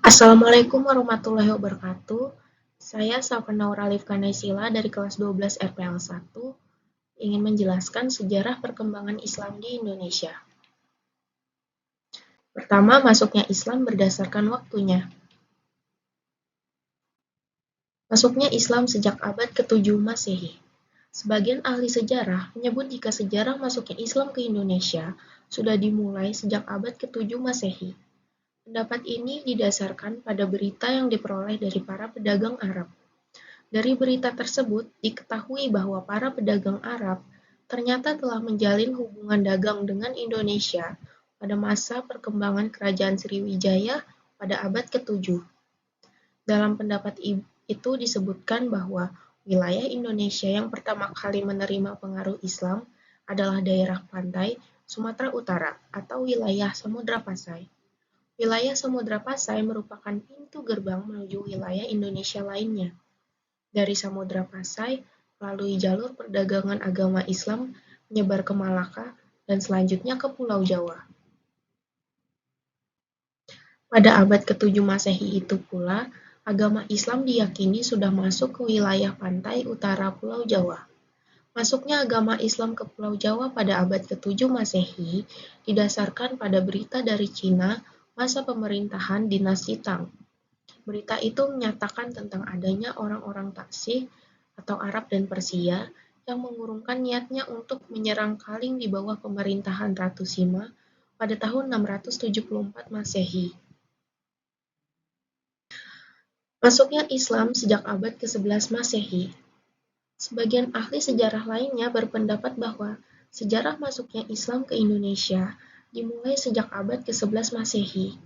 Assalamualaikum warahmatullahi wabarakatuh. Saya Safena Alif Kanaisila dari kelas 12 RPL 1 ingin menjelaskan sejarah perkembangan Islam di Indonesia. Pertama, masuknya Islam berdasarkan waktunya. Masuknya Islam sejak abad ke-7 Masehi. Sebagian ahli sejarah menyebut jika sejarah masuknya Islam ke Indonesia sudah dimulai sejak abad ke-7 Masehi. Pendapat ini didasarkan pada berita yang diperoleh dari para pedagang Arab. Dari berita tersebut, diketahui bahwa para pedagang Arab ternyata telah menjalin hubungan dagang dengan Indonesia pada masa perkembangan Kerajaan Sriwijaya pada abad ke-7. Dalam pendapat itu disebutkan bahwa wilayah Indonesia yang pertama kali menerima pengaruh Islam adalah daerah pantai Sumatera Utara atau wilayah Samudra Pasai. Wilayah Samudra Pasai merupakan pintu gerbang menuju wilayah Indonesia lainnya. Dari Samudra Pasai, melalui jalur perdagangan agama Islam menyebar ke Malaka dan selanjutnya ke Pulau Jawa. Pada abad ke-7 Masehi itu pula, agama Islam diyakini sudah masuk ke wilayah pantai utara Pulau Jawa. Masuknya agama Islam ke Pulau Jawa pada abad ke-7 Masehi didasarkan pada berita dari Cina masa pemerintahan dinasti Tang. Berita itu menyatakan tentang adanya orang-orang Taksih atau Arab dan Persia yang mengurungkan niatnya untuk menyerang Kaling di bawah pemerintahan Ratu Sima pada tahun 674 Masehi. Masuknya Islam sejak abad ke-11 Masehi. Sebagian ahli sejarah lainnya berpendapat bahwa sejarah masuknya Islam ke Indonesia dimulai sejak abad ke-11 Masehi.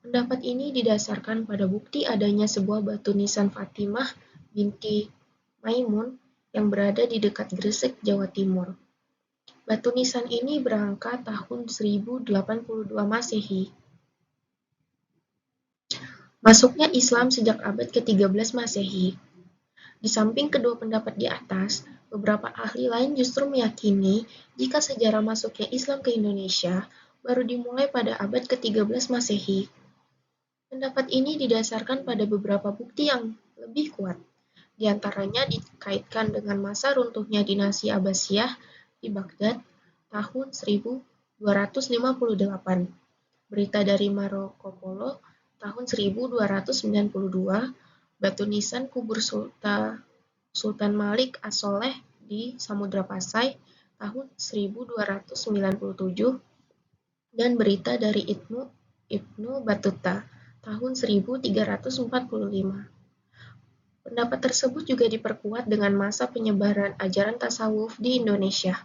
Pendapat ini didasarkan pada bukti adanya sebuah batu nisan Fatimah binti Maimun yang berada di dekat Gresik, Jawa Timur. Batu nisan ini berangka tahun 1082 Masehi. Masuknya Islam sejak abad ke-13 Masehi. Di samping kedua pendapat di atas, beberapa ahli lain justru meyakini jika sejarah masuknya Islam ke Indonesia baru dimulai pada abad ke-13 Masehi. Pendapat ini didasarkan pada beberapa bukti yang lebih kuat, di antaranya dikaitkan dengan masa runtuhnya dinasti Abbasiyah di Baghdad tahun 1258, berita dari Marco Polo tahun 1292, batu nisan kubur Sultan Malik As-Soleh di Samudra Pasai tahun 1297, dan berita dari Ibnu Battuta tahun 1345. Pendapat tersebut juga diperkuat dengan masa penyebaran ajaran tasawuf di Indonesia.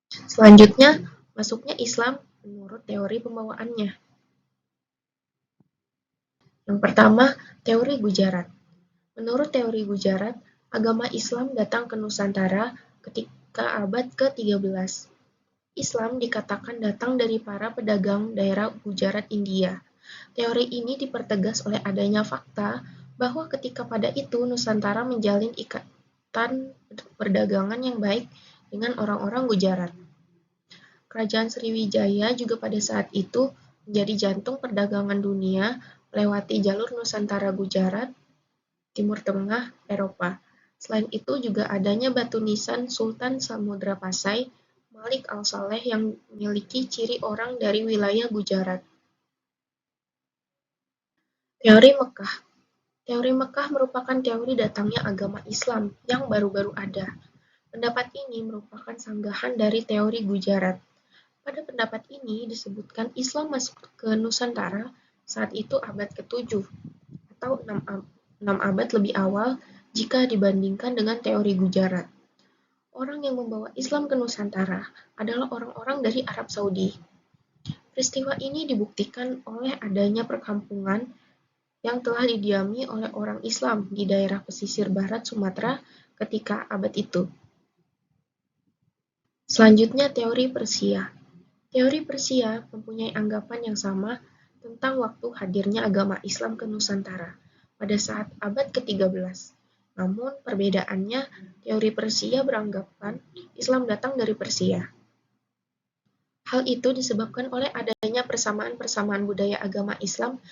Selanjutnya, masuknya Islam menurut teori pembawaannya. Yang pertama, teori Gujarat. Menurut teori Gujarat, agama Islam datang ke Nusantara ketika abad ke-13. Islam dikatakan datang dari para pedagang daerah Gujarat, India. Teori ini dipertegas oleh adanya fakta bahwa ketika pada itu Nusantara menjalin ikatan perdagangan yang baik dengan orang-orang Gujarat. Kerajaan Sriwijaya juga pada saat itu menjadi jantung perdagangan dunia melewati jalur Nusantara Gujarat, Timur Tengah, Eropa. Selain itu juga adanya batu nisan Sultan Samudra Pasai, Malik Al-Saleh yang memiliki ciri orang dari wilayah Gujarat. Teori Mekah. Teori Mekah merupakan teori datangnya agama Islam yang baru-baru ada. Pendapat ini merupakan sanggahan dari teori Gujarat. Pada pendapat ini disebutkan Islam masuk ke Nusantara saat itu abad ke-7 atau 6 abad lebih awal jika dibandingkan dengan teori Gujarat. Orang yang membawa Islam ke Nusantara adalah orang-orang dari Arab Saudi. Peristiwa ini dibuktikan oleh adanya perkampungan yang telah didiami oleh orang Islam di daerah pesisir barat Sumatera ketika abad itu. Selanjutnya, teori Persia. Teori Persia mempunyai anggapan yang sama tentang waktu hadirnya agama Islam ke Nusantara pada saat abad ke-13. Namun, perbedaannya, teori Persia beranggapan Islam datang dari Persia. Hal itu disebabkan oleh adanya persamaan-persamaan budaya agama Islam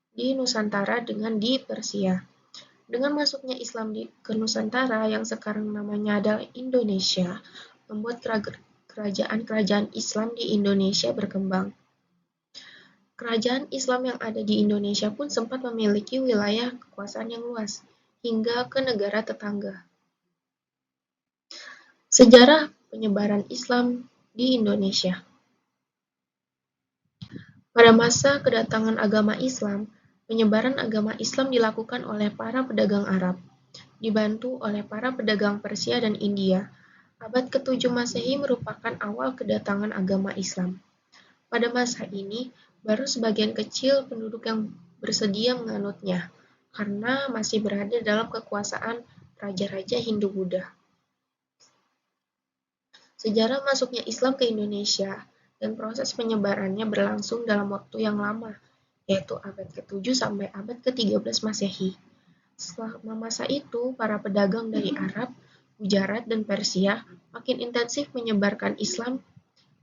di Nusantara dengan di Persia. Dengan masuknya Islam ke Nusantara yang sekarang namanya adalah Indonesia, membuat kerajaan-kerajaan Islam di Indonesia berkembang. Kerajaan Islam yang ada di Indonesia pun sempat memiliki wilayah kekuasaan yang luas, hingga ke negara tetangga. Sejarah penyebaran Islam di Indonesia. Pada masa kedatangan agama Islam, penyebaran agama Islam dilakukan oleh para pedagang Arab, dibantu oleh para pedagang Persia dan India. Abad ke-7 Masehi merupakan awal kedatangan agama Islam. Pada masa ini, baru sebagian kecil penduduk yang bersedia menganutnya, karena masih berada dalam kekuasaan raja-raja Hindu-Buddha. Sejarah masuknya Islam ke Indonesia dan proses penyebarannya berlangsung dalam waktu yang lama, yaitu abad ke-7 sampai abad ke-13 Masehi. Selama masa itu, para pedagang dari Arab, Gujarat, dan Persia makin intensif menyebarkan Islam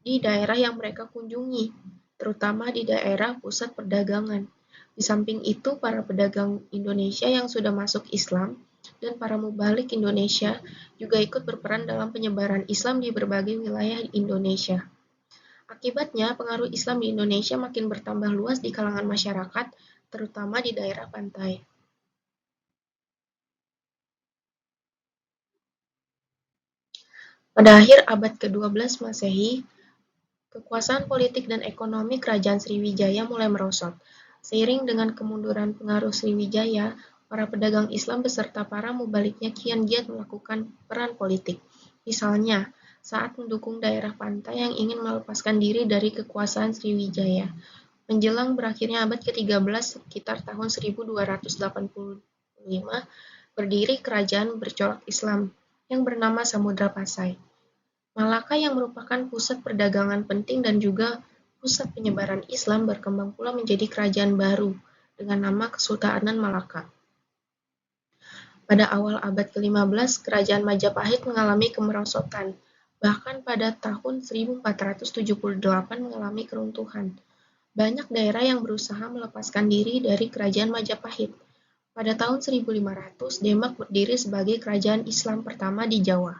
di daerah yang mereka kunjungi, terutama di daerah pusat perdagangan. Di samping itu, para pedagang Indonesia yang sudah masuk Islam dan para mubalik Indonesia juga ikut berperan dalam penyebaran Islam di berbagai wilayah Indonesia. Akibatnya, pengaruh Islam di Indonesia makin bertambah luas di kalangan masyarakat, terutama di daerah pantai. Pada akhir abad ke-12 Masehi, kekuasaan politik dan ekonomi Kerajaan Sriwijaya mulai merosot. Seiring dengan kemunduran pengaruh Sriwijaya, para pedagang Islam beserta para mubaliknya kian giat melakukan peran politik. Misalnya, saat mendukung daerah pantai yang ingin melepaskan diri dari kekuasaan Sriwijaya. Menjelang berakhirnya abad ke-13 sekitar tahun 1285, berdiri kerajaan bercorak Islam yang bernama Samudra Pasai. Malaka yang merupakan pusat perdagangan penting dan juga pusat penyebaran Islam berkembang pula menjadi kerajaan baru dengan nama Kesultanan Malaka. Pada awal abad ke-15, kerajaan Majapahit mengalami kemerosotan, bahkan pada tahun 1478 mengalami keruntuhan. Banyak daerah yang berusaha melepaskan diri dari kerajaan Majapahit. Pada tahun 1500, Demak berdiri sebagai kerajaan Islam pertama di Jawa.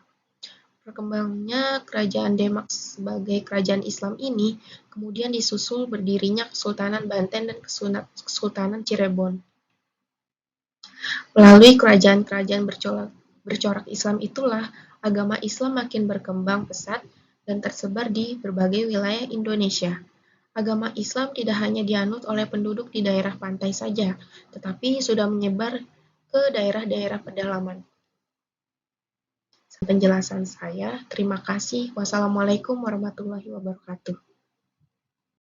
Berkembangnya kerajaan Demak sebagai kerajaan Islam ini kemudian disusul berdirinya Kesultanan Banten dan Kesultanan Cirebon. Melalui kerajaan-kerajaan bercorak Islam itulah agama Islam makin berkembang pesat dan tersebar di berbagai wilayah Indonesia. Agama Islam tidak hanya dianut oleh penduduk di daerah pantai saja, tetapi sudah menyebar ke daerah-daerah pedalaman. Penjelasan saya, terima kasih. Wassalamualaikum warahmatullahi wabarakatuh.